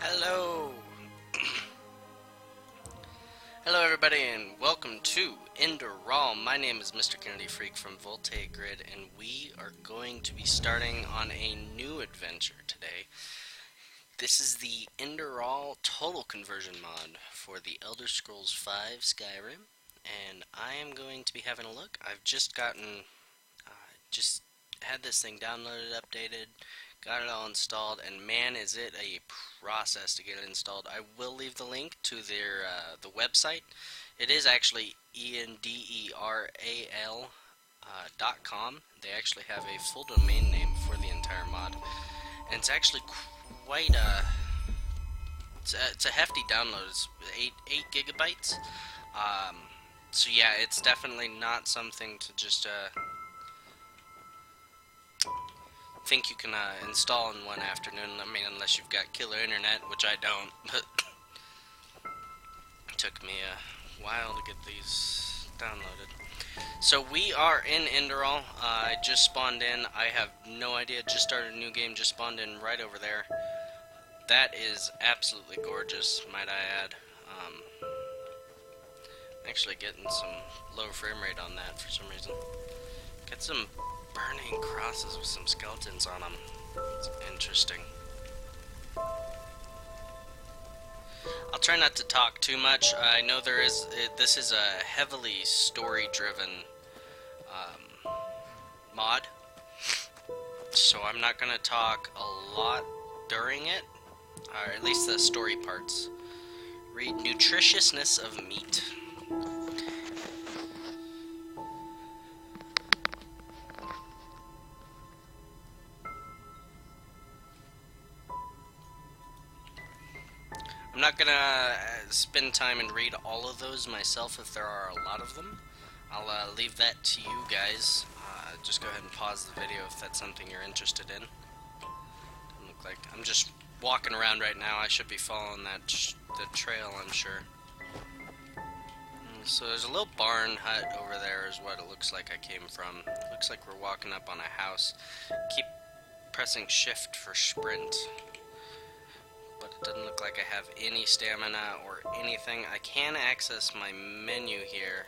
Hello! Hello everybody and welcome to Enderal. My name is Mr. Kennedy Freak from VoltaicGRiD and we are going to be starting on a new adventure today. This is the Enderal Total Conversion mod for the Elder Scrolls V Skyrim, and I am going to be having a look. I've just just had this thing downloaded, updated, got it all installed, and man is it a process to get it installed. I will leave the link to their the website. It is actually Enderal.com. They actually have a full domain name for the entire mod, and it's actually quite it's a hefty download. It's 8 gigabytes. So yeah, it's definitely not something to just think you can install in one afternoon. I mean, unless you've got killer internet, which I don't, but it took me a while to get these downloaded. So we are in Enderal. I just spawned in. I have no idea. Just started a new game. Just spawned in right over there. That is absolutely gorgeous, might I add. Actually getting some low frame rate on that for some reason. Got some burning crosses with some skeletons on them. It's interesting. I'll try not to talk too much. I know this is a heavily story-driven mod, so I'm not going to talk a lot during it, or at least the story parts. Read Nutritiousness of Meat. I'm not gonna spend time and read all of those myself if there are a lot of them. I'll leave that to you guys. Just go ahead and pause the video if that's something you're interested in. Doesn't look like I'm just walking around right now. I should be following the trail, I'm sure. So there's a little barn hut over there is what it looks like I came from. Looks like we're walking up on a house. Keep pressing shift for sprint. But it doesn't look like I have any stamina or anything. I can access my menu here.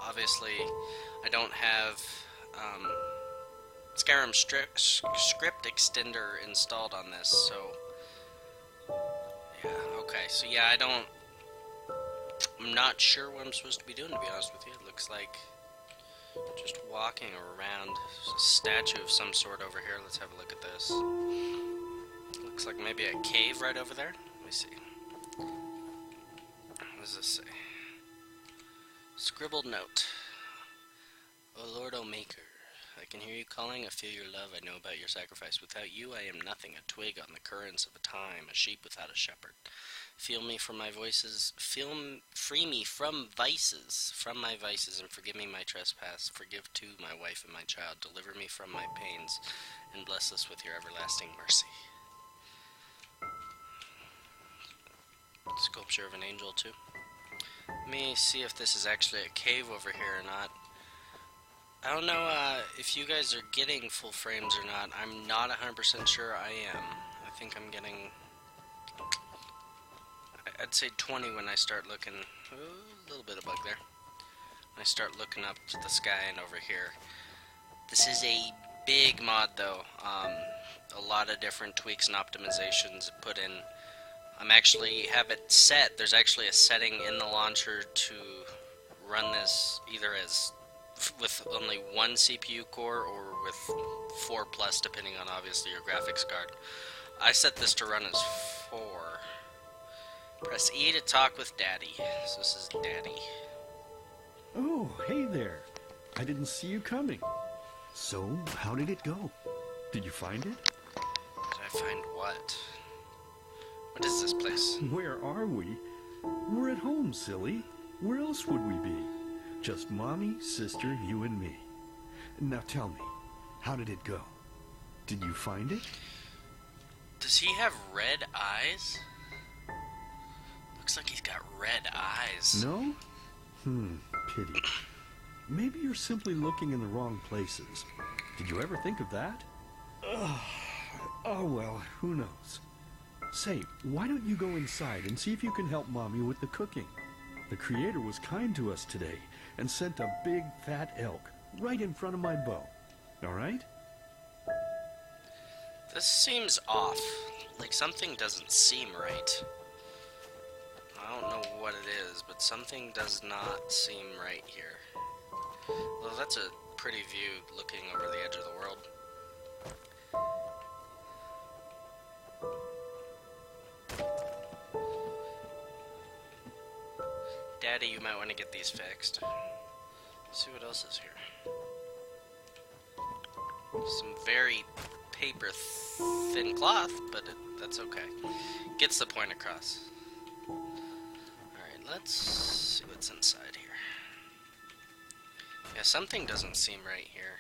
Obviously, I don't have Skyrim script extender installed on this, so yeah, okay. So yeah, I'm not sure what I'm supposed to be doing, to be honest with you. It looks like just walking around. There's a statue of some sort over here. Let's have a look at this. Looks like maybe a cave right over there. Let me see. What does this say? Scribbled note. O Lord, O Maker, I can hear you calling. I feel your love. I know about your sacrifice. Without you, I am nothing. A twig on the currents of a time. A sheep without a shepherd. Free me from my vices. From my vices, and forgive me my trespass. Forgive too my wife and my child. Deliver me from my pains, and bless us with your everlasting mercy. Sculpture of an angel too. Let me see if this is actually a cave over here or not. I don't know if you guys are getting full frames or not. I'm not 100% sure I am. I think I'm getting, I'd say 20 when I start looking. Ooh, a little bit of bug there. When I start looking up to the sky and over here. This is a big mod though. A lot of different tweaks and optimizations put in. I'm actually have it set. There's actually a setting in the launcher to run this either as with only one CPU core or with 4+, depending on obviously your graphics card. I set this to run as 4. Press E to talk with Daddy. So this is Daddy. Oh, hey there. I didn't see you coming. So, how did it go? Did you find it? Did I find what? What is this place? Where are we? We're at home, silly. Where else would we be? Just Mommy, sister, you and me. Now tell me, how did it go? Did you find it? Does he have red eyes? Looks like he's got red eyes. No? Pity. Maybe you're simply looking in the wrong places. Did you ever think of that? Oh well, who knows? Say, why don't you go inside and see if you can help Mommy with the cooking? The Creator was kind to us today and sent a big fat elk right in front of my bow. All right? This seems off. Like something doesn't seem right. I don't know what it is, but something does not seem right here. Well, that's a pretty view looking over the edge of the world. Daddy, you might want to get these fixed. Let's see what else is here. Some very paper thin cloth, but that's okay. Gets the point across. Alright, let's see what's inside here. Yeah, something doesn't seem right here.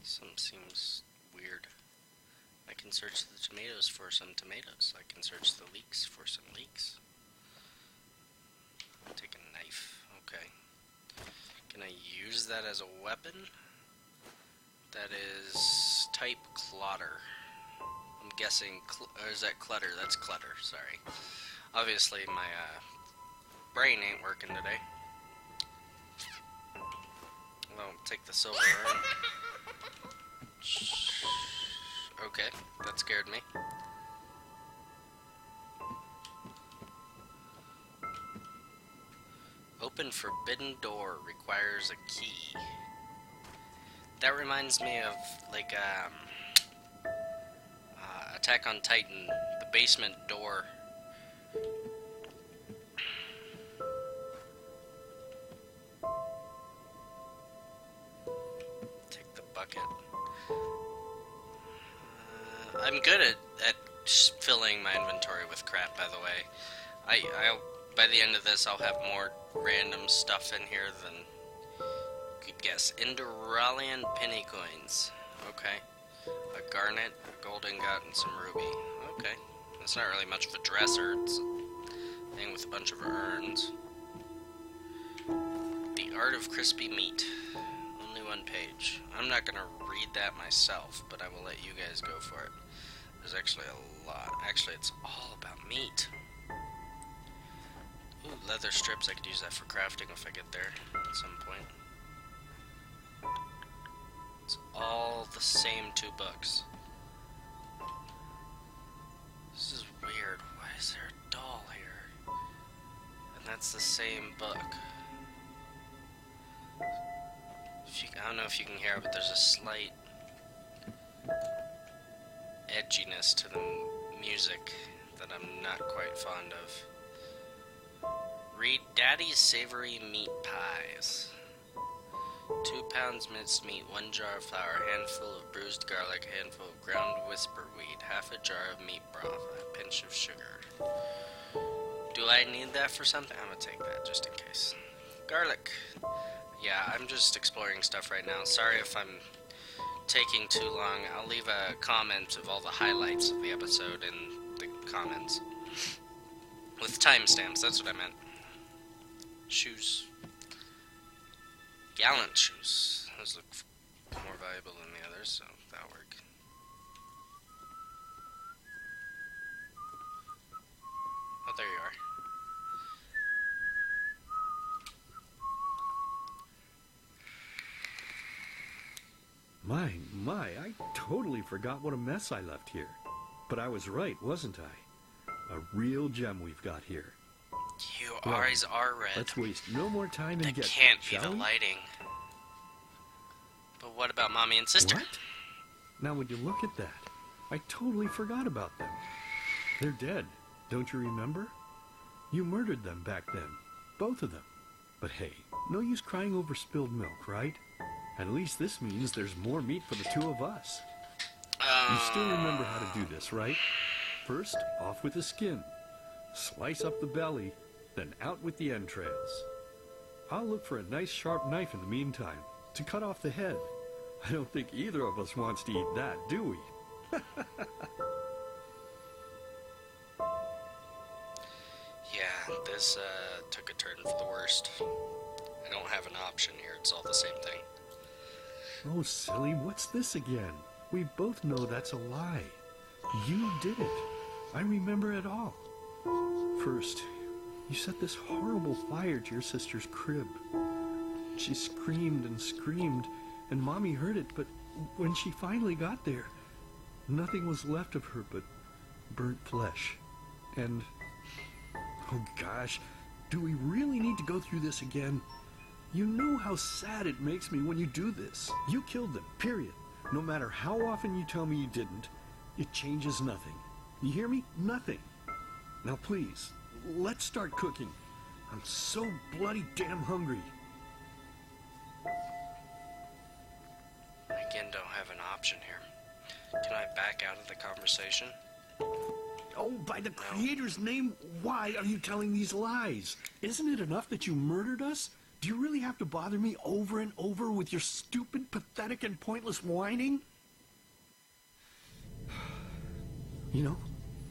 Something seems weird. I can search the tomatoes for some tomatoes. I can search the leeks for some leeks. Take a knife. Okay. Can I use that as a weapon? That is type clotter. I'm guessing, or is that clutter? That's clutter, sorry. Obviously my brain ain't working today. Well, take the silver urn. Okay, that scared me. Open forbidden door requires a key. That reminds me of, like, Attack on Titan, the basement door. Take the bucket. I'm good at filling my inventory with crap, by the way. I'll by the end of this, I'll have more random stuff in here than you could guess. Enderalian penny coins. Okay. A garnet, a gold ingot, and some ruby. Okay. That's not really much of a dresser. It's a thing with a bunch of urns. The Art of Crispy Meat. Only one page. I'm not going to read that myself, but I will let you guys go for it. There's actually a lot. Actually, it's all about meat. Ooh, leather strips. I could use that for crafting if I get there at some point. It's all the same 2 books. This is weird. Why is there a doll here? And that's the same book. I don't know if you can hear it, but there's a slight edginess to the music that I'm not quite fond of. Read Daddy's Savory Meat Pies. 2 pounds minced meat, 1 jar of flour, a handful of bruised garlic, a handful of ground whisperweed, half a jar of meat broth, a pinch of sugar. Do I need that for something? I'm gonna take that just in case. Garlic. Yeah, I'm just exploring stuff right now. Sorry if I'm taking too long. I'll leave a comment of all the highlights of the episode in the comments. With timestamps, that's what I meant. Shoes. Gallant shoes. Those look more valuable than the others, so that'll work. Oh, there you are. My, I totally forgot what a mess I left here. But I was right, wasn't I? A real gem we've got here. Your eyes are red. Let's waste no more time and That get can't to it, be the shall we? lighting. But what about Mommy and Sister? What? Now would you look at that? I totally forgot about them. They're dead, don't you remember? You murdered them back then, both of them. But hey, no use crying over spilled milk, right? At least this means there's more meat for the 2 of us. You still remember how to do this, right? First, off with the skin. Slice up the belly, then out with the entrails. I'll look for a nice sharp knife in the meantime, to cut off the head. I don't think either of us wants to eat that, do we? Yeah, this took a turn for the worst. I don't have an option here, it's all the same thing. Oh, silly, what's this again? We both know that's a lie. You did it. I remember it all. First, you set this horrible fire to your sister's crib. She screamed and screamed, and Mommy heard it, but when she finally got there, nothing was left of her but burnt flesh. And, oh gosh, do we really need to go through this again? You know how sad it makes me when you do this. You killed them, period. No matter how often you tell me you didn't, it changes nothing. You hear me? Nothing. Now please, let's start cooking. I'm so bloody damn hungry. I again don't have an option here. Can I back out of the conversation? Oh, by the Creator's name, why are you telling these lies? Isn't it enough that you murdered us? Do you really have to bother me over and over with your stupid, pathetic, and pointless whining? You know,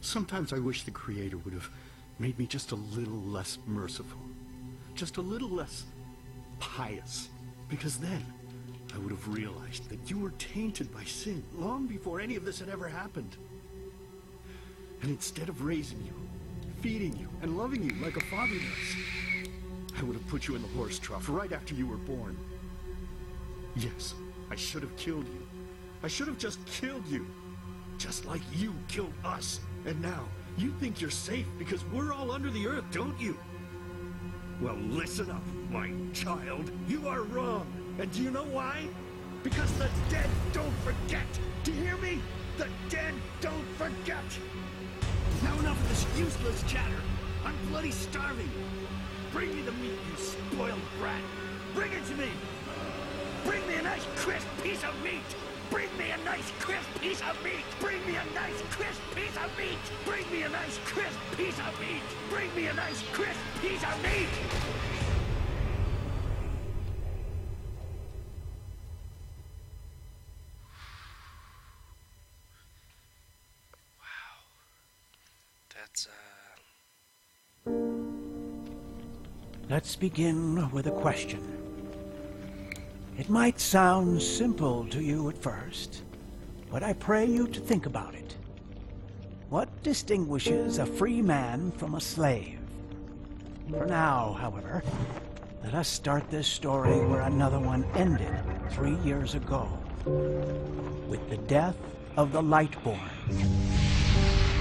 sometimes I wish the Creator would have made me just a little less merciful. Just a little less pious. Because then I would have realized that you were tainted by sin long before any of this had ever happened. And instead of raising you, feeding you, and loving you like a father does, I would have put you in the horse trough right after you were born. Yes, I should have killed you. I should have just killed you. Just like you killed us. And now, you think you're safe because we're all under the earth, don't you? Well, listen up, my child. You are wrong. And do you know why? Because the dead don't forget. Do you hear me? The dead don't forget. Now enough of this useless chatter. I'm bloody starving. Bring me the meat, you spoiled brat. Bring it to me. Bring me a nice crisp piece of meat. Bring me a nice crisp piece of meat. Bring me a nice crisp piece of meat. Bring me a nice crisp piece of meat. Bring me a nice crisp piece of meat. That's, Let's begin with a question. It might sound simple to you at first, but I pray you to think about it. What distinguishes a free man from a slave? For now, however, let us start this story where another one ended 3 years ago, with the death of the Lightborn.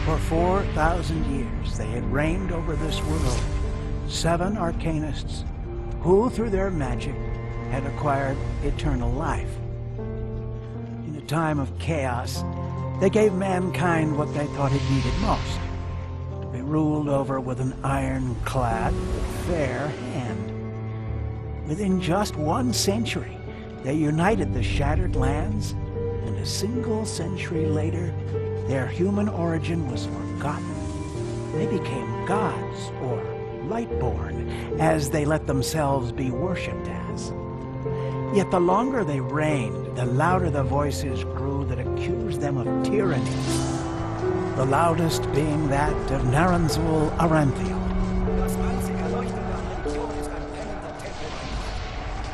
For 4,000 years they had reigned over this world, 7 arcanists who, through their magic, had acquired eternal life. In a time of chaos, they gave mankind what they thought it needed most, to be ruled over with an ironclad, fair hand. Within just 1 century, they united the shattered lands, and a single century later, their human origin was forgotten. They became gods, or Lightborn, as they let themselves be worshipped as. Yet the longer they reigned, the louder the voices grew that accused them of tyranny. The loudest being that of Naranzul Aranthiel.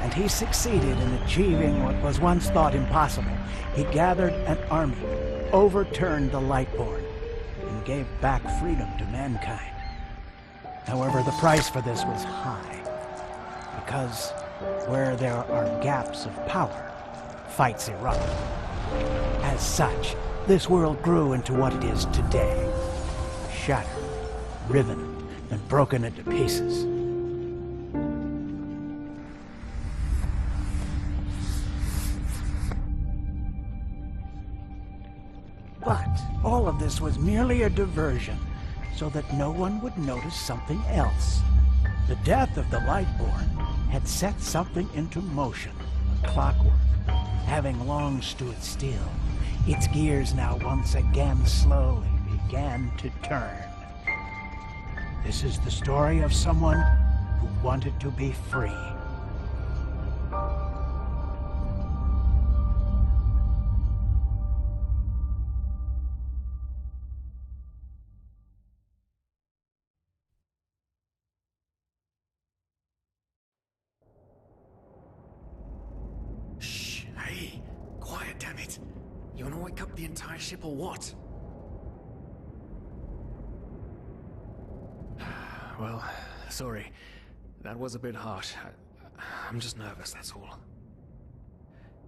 And he succeeded in achieving what was once thought impossible. He gathered an army, overturned the Lightborn, and gave back freedom to mankind. However, the price for this was high, because where there are gaps of power, fights erupt. As such, this world grew into what it is today, shattered, riven, and broken into pieces. But all of this was merely a diversion, so that no one would notice something else. The death of the Lightborn had set something into motion, clockwork, having long stood still. Its gears now once again slowly began to turn. This is the story of someone who wanted to be free. Hey, quiet, damn it. You wanna wake up the entire ship or what? Well, sorry. That was a bit harsh. I'm just nervous, that's all.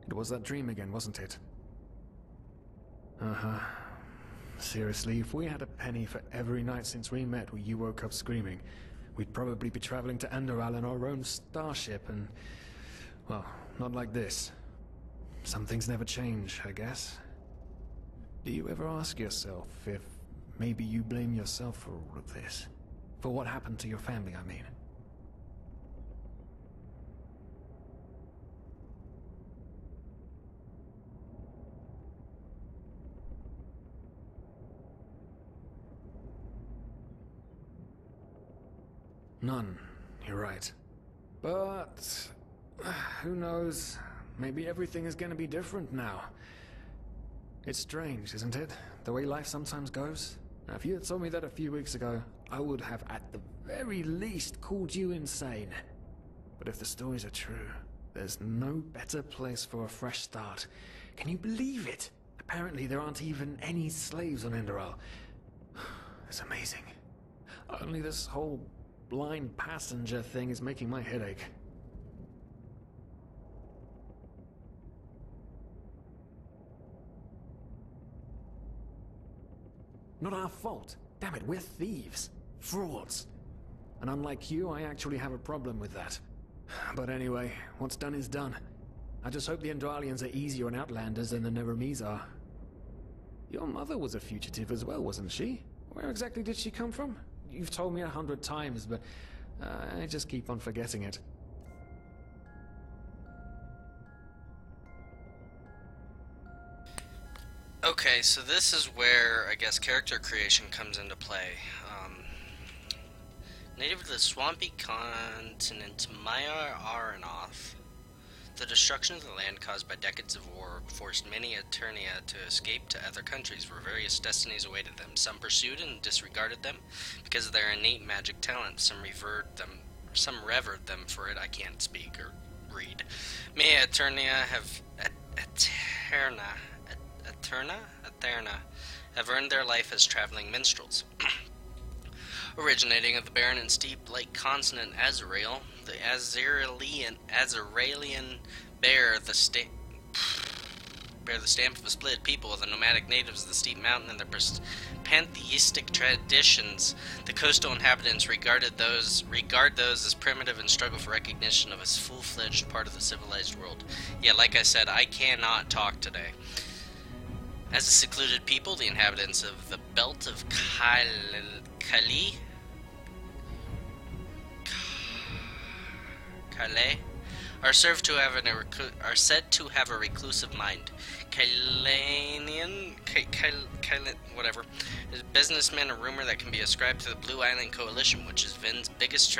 It was that dream again, wasn't it? Uh-huh. Seriously, if we had a penny for every night since we met where you woke up screaming, we'd probably be traveling to Enderal in our own starship and... well, not like this. Some things never change, I guess. Do you ever ask yourself if maybe you blame yourself for all of this? For what happened to your family, I mean? None. You're right. But... who knows? Maybe everything is gonna be different now. It's strange, isn't it? The way life sometimes goes. Now, if you had told me that a few weeks ago, I would have at the very least called you insane. But if the stories are true, there's no better place for a fresh start. Can you believe it? Apparently there aren't even any slaves on Enderal. It's amazing. Only this whole blind passenger thing is making my head ache. Not our fault. Damn it, we're thieves. Frauds. And unlike you, I actually have a problem with that. But anyway, what's done is done. I just hope the Enderalians are easier on Outlanders than the Neremes are. Your mother was a fugitive as well, wasn't she? Where exactly did she come from? You've told me 100 times, but I just keep on forgetting it. Okay, so this is where, I guess, character creation comes into play. Native of the swampy continent Maya Aranoth, the destruction of the land caused by decades of war forced many Eternia to escape to other countries where various destinies awaited them. Some pursued and disregarded them because of their innate magic talent. Some revered them for it. I can't speak or read. Many Eternia have Eterna have earned their life as traveling minstrels. Originating of the barren and steep lake continent Azrael, the Azraelian bear the stamp of a split people, the nomadic natives of the steep mountain, and their pantheistic traditions. The coastal inhabitants regard those as primitive and struggle for recognition of as full-fledged part of the civilized world. Yeah, like I said, I cannot talk today. As a secluded people, the inhabitants of the belt of Calais are said to have a reclusive mind. Whatever, is a businessman, a rumor that can be ascribed to the Blue Island Coalition, which is Vin's biggest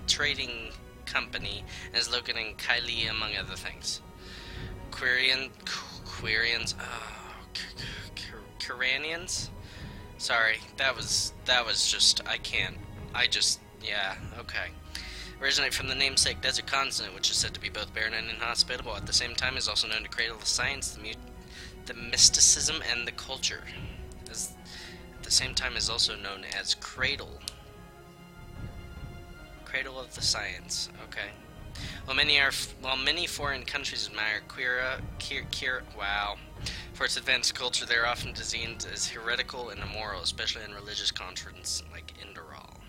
trading company, and is located in Kylie, among other things. Kuranians? Sorry, that was just, yeah, okay. Originate from the namesake desert continent, which is said to be both barren and inhospitable. At the same time, is also known to cradle the science, the mysticism, and the culture. At the same time, is also known as Cradle of the science. Okay. While many foreign countries admire for its advanced culture, they are often designated as heretical and immoral, especially in religious conferences like Enderal.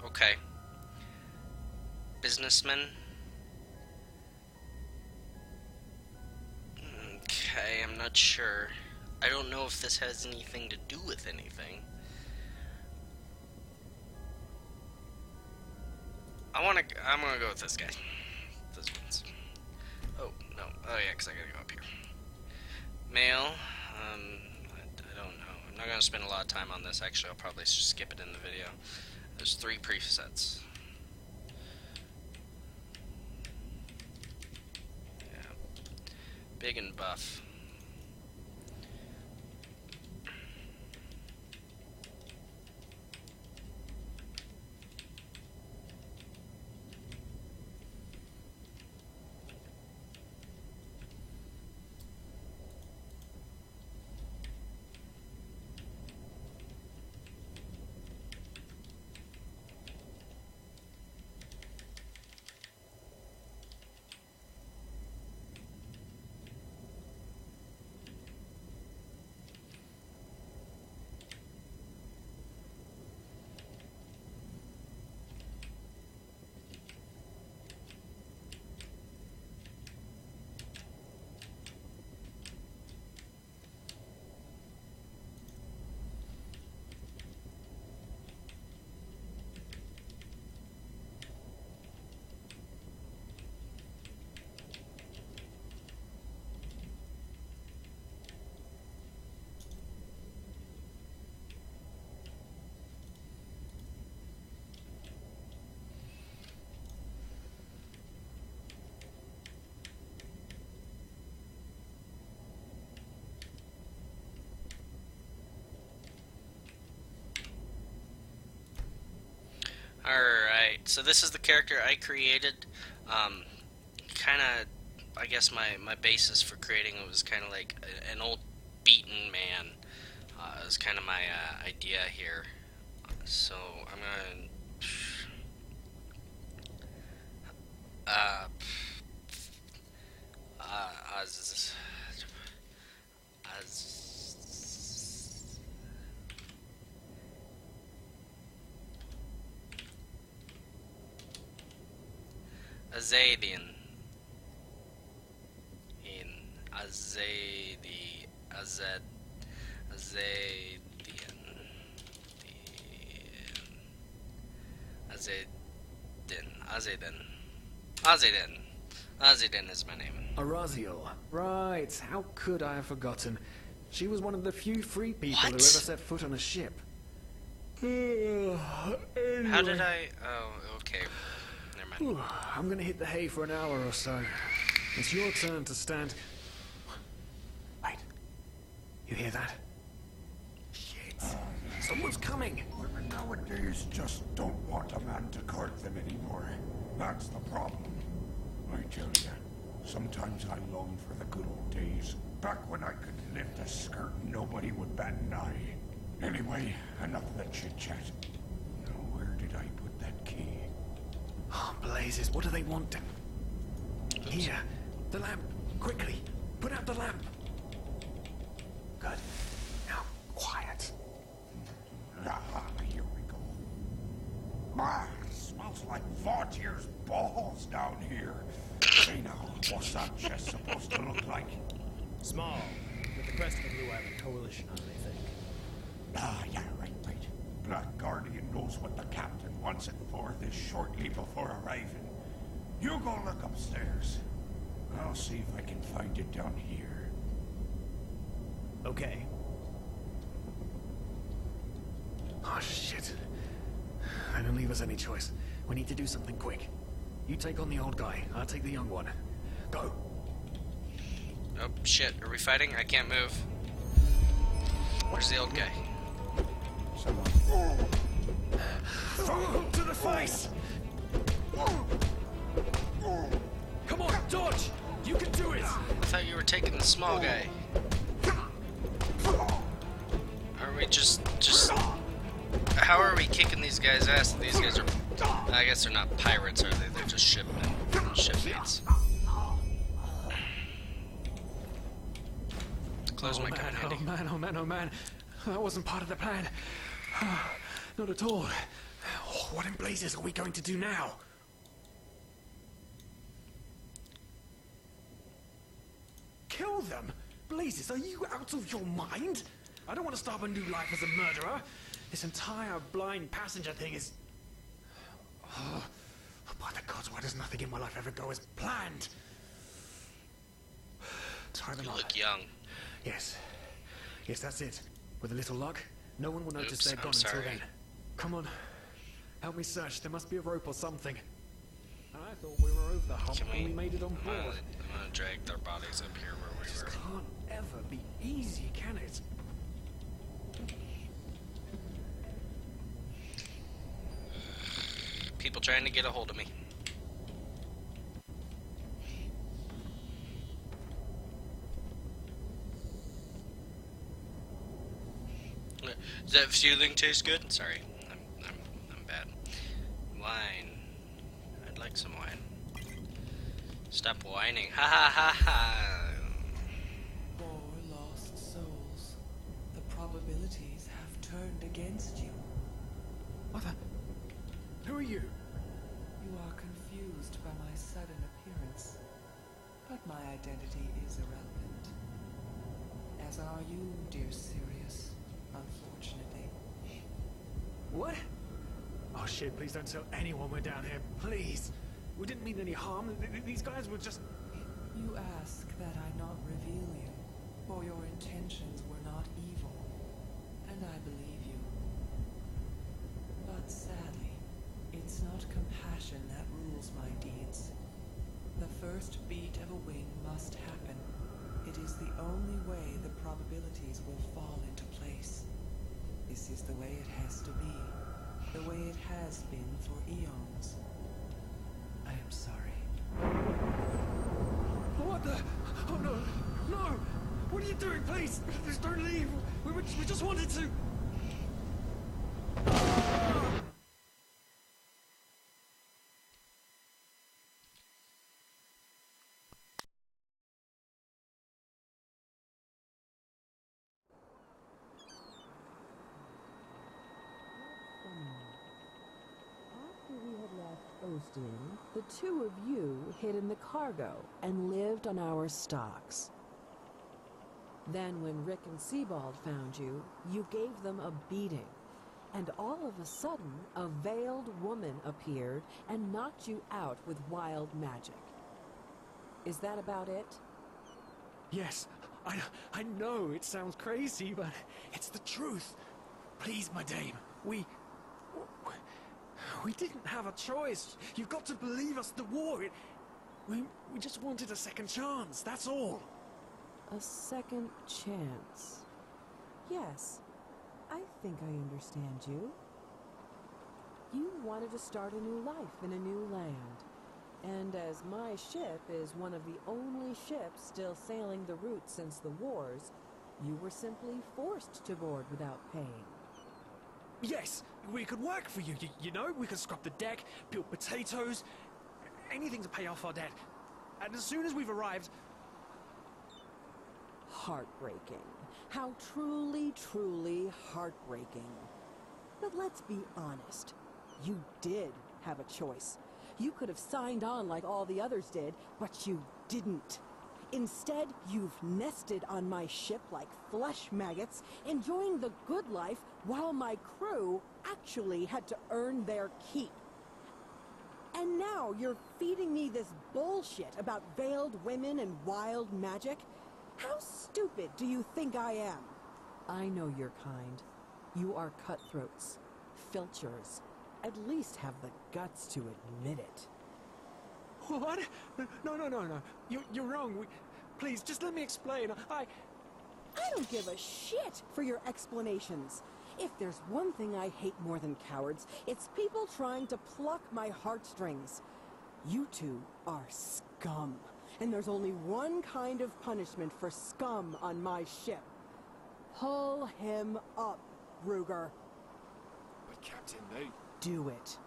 Okay. Businessman. Okay, I'm not sure. I don't know if this has anything to do with anything. I'm gonna go with this guy. This one's. Oh, no. Oh, yeah, because I gotta go up here. Male. I don't know. I'm not gonna spend a lot of time on this. Actually, I'll probably just skip it in the video. There's 3 presets. Yeah. Big and buff. Alright, so this is the character I created. Kind of, I guess my basis for creating it was kind of like an old beaten man. It was kind of my idea here. So I'm gonna Azadian. Azadin is my name. Araziel. Right. How could I have forgotten? She was one of the few free people who ever set foot on a ship. Anyway. How did I... Oh, okay. Never mind. I'm gonna hit the hay for an hour or so. It's your turn to stand... Wait. You hear that? Shit. Someone's coming. Women nowadays just don't want a man to court them anymore. That's the problem. I tell you, sometimes I long for the good old days. Back when I could lift a skirt and nobody would bat an eye. Anyway, enough of that chit-chat. Now, where did I put that key? Oh, blazes, what do they want? Here, the lamp. Quickly, put out the lamp. Good. Now, quiet. Ah, here we go. Ah, smells like Vaughtier's balls down here. Say now, what's that chest supposed to look like? Small, with the crest of the Blue Island Coalition on it, I think. Ah, yeah, right. Black Guardian knows what the captain wants it for this shortly before arriving. You go look upstairs. I'll see if I can find it down here. Okay. Oh, shit. They don't leave us any choice. We need to do something quick. You take on the old guy, I'll take the young one. Go! Oh, shit. Are we fighting? I can't move. Where's the old guy? Throw to the face! Come on, dodge! You can do it! I thought you were taking the small guy. Are we just... How are we kicking these guys' ass? These guys are... I guess they're not pirates, are they? They're just shipmates. Close my gun, Andy. Oh man. That wasn't part of the plan. Not at all. What in blazes are we going to do now? Kill them? Blazes, are you out of your mind? I don't want to start a new life as a murderer. This entire blind passenger thing is... Oh, by the gods, why does nothing in my life ever go as planned? Tie them You up. look young. Yes, that's it. With a little luck, no one will notice Oops, they're I'm gone until sorry. then. Come on, help me search. There must be a rope or something. I thought we were over the hump when we made it on board. I'm gonna drag their bodies up here where we This were. can't ever be easy, can it? People trying to get a hold of me. Does that fueling taste good? Sorry, I'm bad. Wine. I'd like some wine. Stop whining. Ha ha ha ha. Poor lost souls. The probabilities have turned against you. What the? Who are you? You are confused by my sudden appearance. But my identity is irrelevant. As are you, dear Sirius, unfortunately. What? Oh shit, please don't tell anyone we're down here, please. We didn't mean any harm. These guys were just... You ask that I not reveal you, for your intentions were not evil, and I believe you. But sadly, it's not compassion that rules my deeds. The first beat of a wing must happen. It is the only way the probabilities will fall into place. This is the way it has to be, the way it has been for eons. I am sorry. What the? Oh no! No! What are you doing? Please! Please don't leave! We just wanted to... After we had left Ostin, the two of you hid in the cargo and lived on our stocks. Then when Rick and Sebald found you, you gave them a beating. And all of a sudden, a veiled woman appeared and knocked you out with wild magic. Is that about it? Yes, I know it sounds crazy, but it's the truth. Please, my dame, we didn't have a choice. You've got to believe us. The war, we just wanted a second chance, that's all. A second chance. Yes, I think I understand you. You wanted to start a new life in a new land. And as my ship is one of the only ships still sailing the route since the wars, you were simply forced to board without paying. Yes, we could work for you, you know? We could scrub the deck, peel potatoes, anything to pay off our debt. And as soon as we've arrived... Heartbreaking. How truly, truly heartbreaking. But let's be honest. You did have a choice. You could have signed on like all the others did, but you didn't. Instead, you've nested on my ship like flesh maggots, enjoying the good life while my crew actually had to earn their keep. And now you're feeding me this bullshit about veiled women and wild magic? How stupid do you think I am? I know your kind. You are cutthroats, filchers. At least have the guts to admit it. What? No. You're wrong. Please, just let me explain. I don't give a shit for your explanations. If there's one thing I hate more than cowards, it's people trying to pluck my heartstrings. You two are scum. And there's only one kind of punishment for scum on my ship. Pull him up, Ruger. But Captain, they... Do it.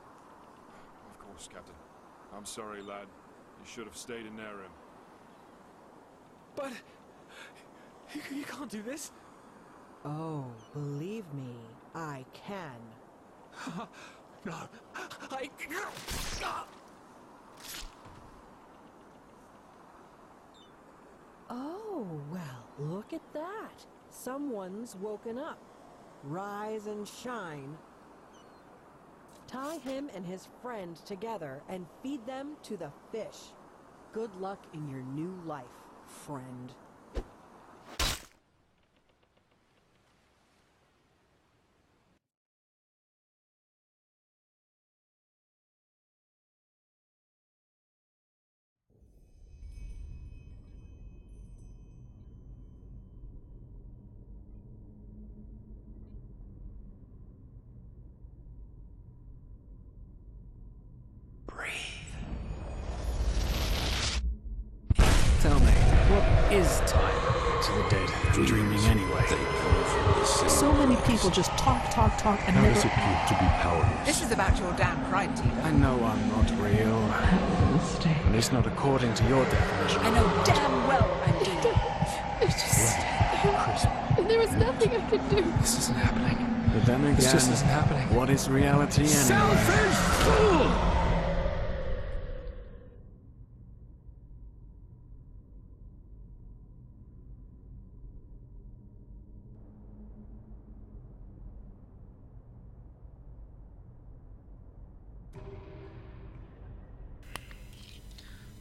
Of course, Captain. I'm sorry, lad. You should have stayed in their room. But... You can't do this. Oh, believe me, I can. No, I... Oh, well, look at that. Someone's woken up. Rise and shine. Tie him and his friend together and feed them to the fish. Good luck in your new life, friend. Tell me, what is time to the dead? Dreaming anyway. So many people just talk, and How never... does it feel to be powerless? This is about your damn pride, Tina. I know I'm not real. At least not according to your definition. I know damn well I'm doing. It's just... There was nothing I could do. This isn't happening. But then again, this just isn't happening. What is reality anyway? Selfish fool!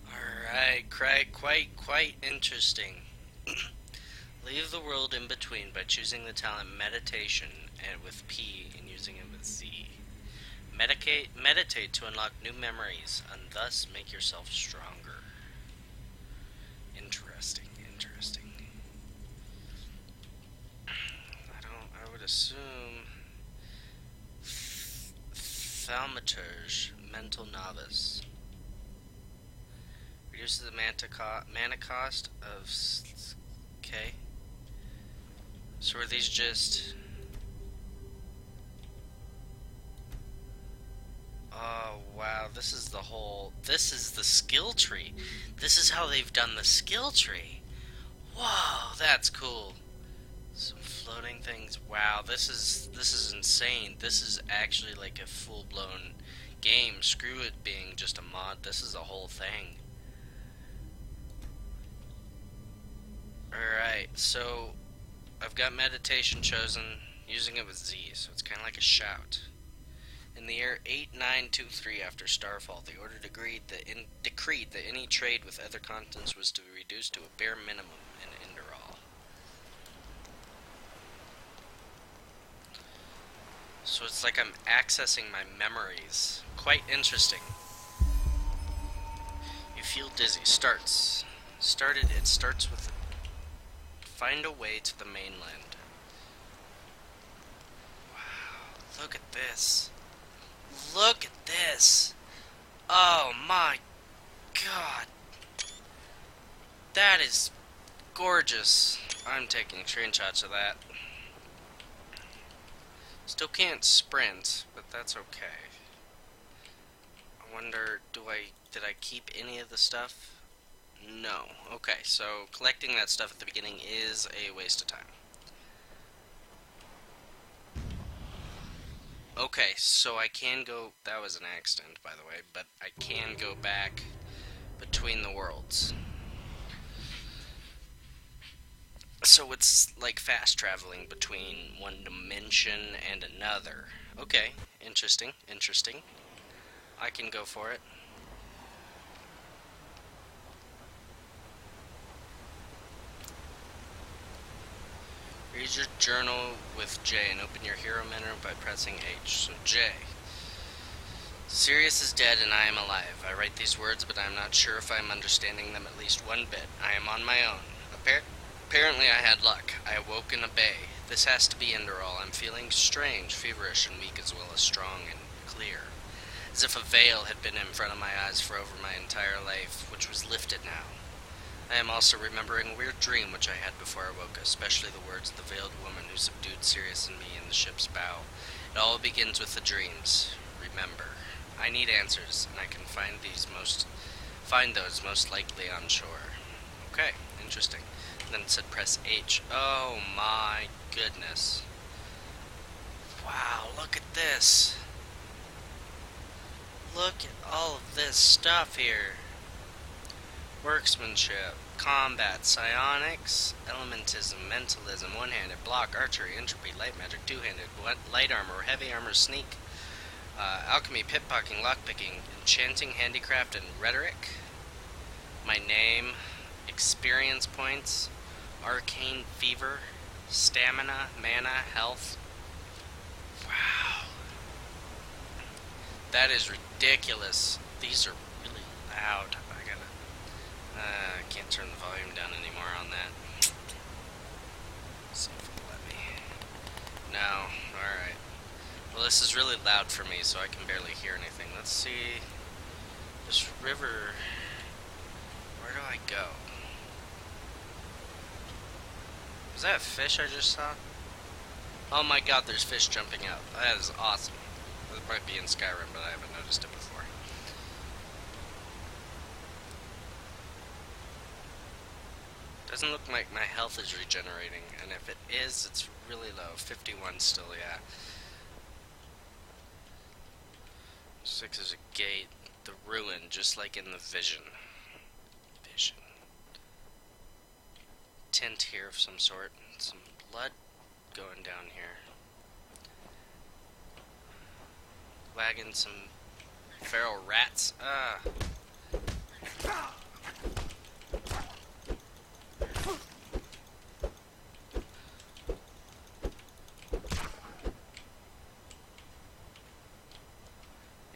Alright, Craig, quite interesting. Leave the world in between by choosing the talent meditation and with P and using it with Z. Meditate to unlock new memories and thus make yourself stronger. Interesting. I would assume Thaumaturge, Mental Novice. Reduces the mana cost of... Okay. So are these just... Oh, wow. This is the whole... This is the skill tree. This is how they've done the skill tree. Whoa, that's cool. Some floating things. Wow, this is insane. This is actually like a full-blown game. Screw it being just a mod. This is a whole thing. Alright, so I've got meditation chosen, using it with Z, so it's kind of like a shout. In the year 8923 after Starfall, the order decreed that any trade with other continents was to be reduced to a bare minimum in Enderal. So it's like I'm accessing my memories. Quite interesting. You feel dizzy. It starts with find a way to the mainland. Wow, look at this. Look at this. Oh my god. That is gorgeous. I'm taking screenshots of that. Still can't sprint, but that's okay. I wonder, did I keep any of the stuff? No. Okay, so collecting that stuff at the beginning is a waste of time. Okay, so I can go... That was an accident, by the way, but I can go back between the worlds. So it's like fast traveling between one dimension and another. Okay, interesting, interesting. I can go for it. Read your journal with J and open your hero menu by pressing H. So J. Sirius is dead and I am alive. I write these words, but I am not sure if I am understanding them at least one bit. I am on my own. Apparently I had luck. I awoke in a bay. This has to be Enderal. I'm feeling strange, feverish, and weak as well as strong and clear. As if a veil had been in front of my eyes for over my entire life, which was lifted now. I am also remembering a weird dream which I had before I woke, especially the words of the veiled woman who subdued Sirius and me in the ship's bow. It all begins with the dreams. Remember. I need answers, and I can find those most likely on shore. Okay, interesting. And then it said press H. Oh my goodness. Wow, look at this. Look at all of this stuff here. Worksmanship, combat, psionics, elementism, mentalism, one-handed, block, archery, entropy, light magic, two-handed, light armor, heavy armor, sneak, alchemy, pickpocketing, lockpicking, enchanting, handicraft, and rhetoric. My name, experience points, arcane fever, stamina, mana, health. Wow. That is ridiculous. These are really loud. I can't turn the volume down anymore on that. See if it'll let me. No. Alright. Well, this is really loud for me, so I can barely hear anything. Let's see. This river... Where do I go? Was that a fish I just saw? Oh my god, there's fish jumping out. That is awesome. This might be in Skyrim, but I haven't noticed it before. Doesn't look like my health is regenerating, and if it is, it's really low. 51 still, yeah. 6 is a gate. The ruin, just like in the vision. Vision. Tent here of some sort. Some blood going down here. Wagging some feral rats.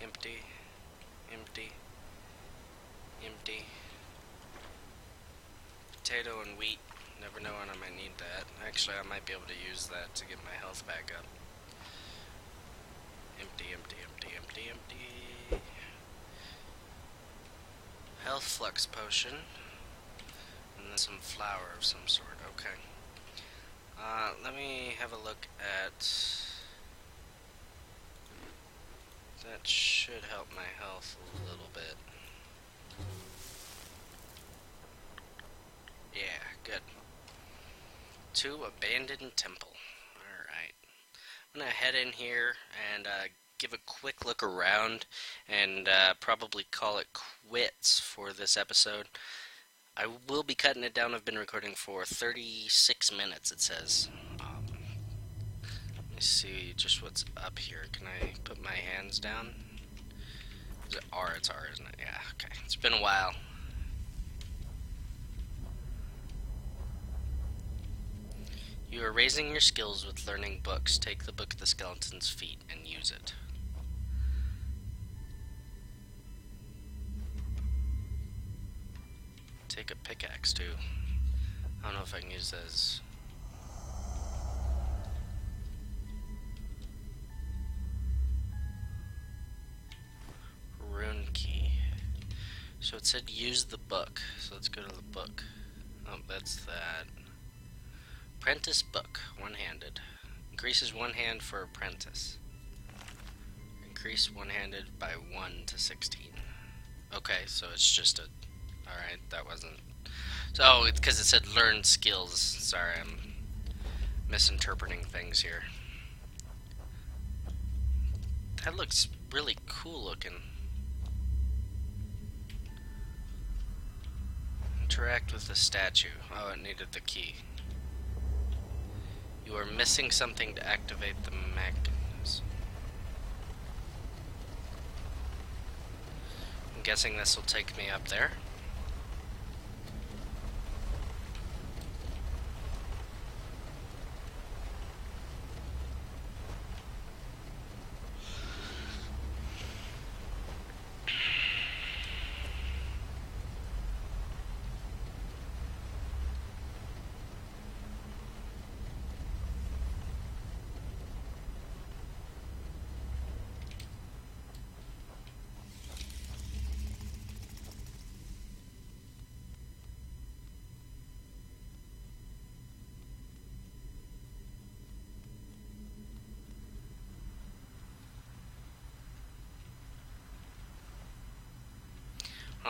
Empty. Empty. Empty. Potato and wheat. Never know when I might need that. Actually, I might be able to use that to get my health back up. Empty, empty, empty, empty, empty. Health flux potion. And then some flour of some sort. Okay. Let me have a look at... That should help my health a little bit. Yeah, good. To Abandoned Temple. Alright. I'm gonna head in here and give a quick look around and probably call it quits for this episode. I will be cutting it down. I've been recording for 36 minutes, it says. Let me see just what's up here. Can I put my hands down? Is it R? It's R, isn't it? Yeah, okay. It's been a while. You are raising your skills with learning books. Take the book at the skeleton's feet and use it. Take a pickaxe too. I don't know if I can use those. Rune key. So it said use the book. So let's go to the book. Oh, that's that. Apprentice book, one-handed. Increases one hand for apprentice. Increase one-handed by 1 to 16. Okay, so it's just a... Alright, that wasn't... So, it's because it said learn skills. Sorry, I'm misinterpreting things here. That looks really cool looking. Interact with the statue. Oh, it needed the key. You are missing something to activate the mechanism. I'm guessing this will take me up there.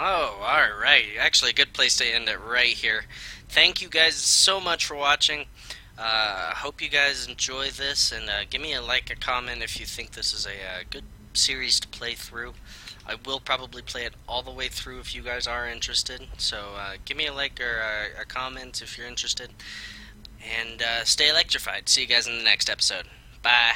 Oh, alright. Actually, a good place to end it right here. Thank you guys so much for watching. Hope you guys enjoy this, and give me a like, a comment if you think this is a good series to play through. I will probably play it all the way through if you guys are interested. So give me a like or a comment if you're interested. And stay electrified. See you guys in the next episode. Bye.